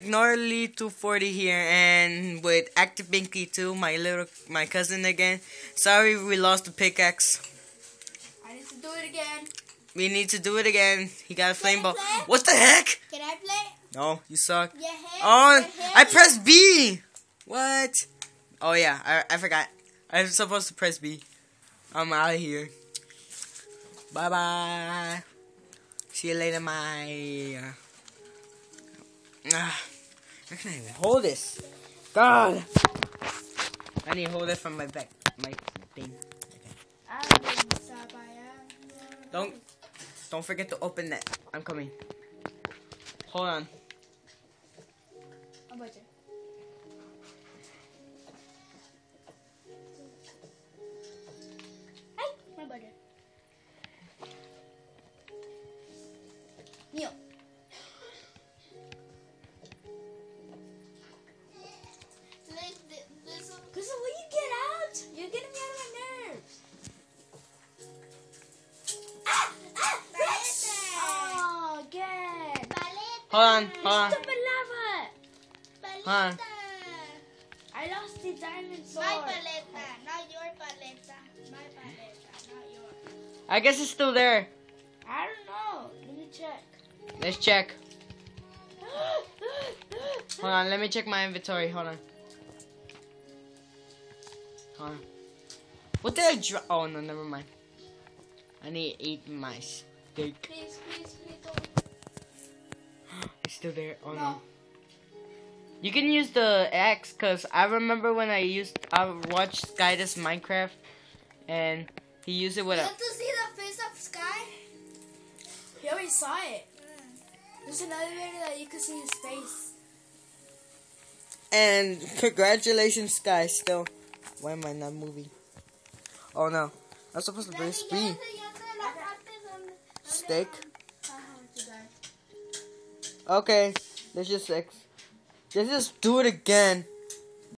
Ignore Lee 240 here, and with Active Binky too, my cousin again. Sorry we lost the pickaxe. I need to do it again. We need to do it again. He got a flame ball. play? What the heck? Can I play? No, you suck. Your hand, Oh, your hand I is- pressed B. What? Oh yeah, I forgot. I'm supposed to press B. I'm out of here. Bye bye. See you later, my. I can't even hold this. God. I need to hold it from my back. My thing. Okay. Don't forget to open that. I'm coming. Hold on. My budget. Neil. Crystal, will you get out? You're getting me out of my nerves. Oh, good. Hold on. Stupid lava. Hold on. I lost the diamond sword. My paleta, not your paleta. My paleta, not yours. I guess it's still there. I don't know. Let me check. Let's check. Hold on. Let me check my inventory. Hold on. What did I drop? Oh no, never mind. I need to eat my steak. Please don't. It's still there. Oh no. No. You can use the axe, cause I remember when I watched Skydas Minecraft, and he used it with You a. want to see the face of Sky? You already saw it. There's another video that you can see his face. And congratulations, Sky. Still, why am I not moving? Oh no, I'm supposed to press B. Steak. Okay, let's just do it again.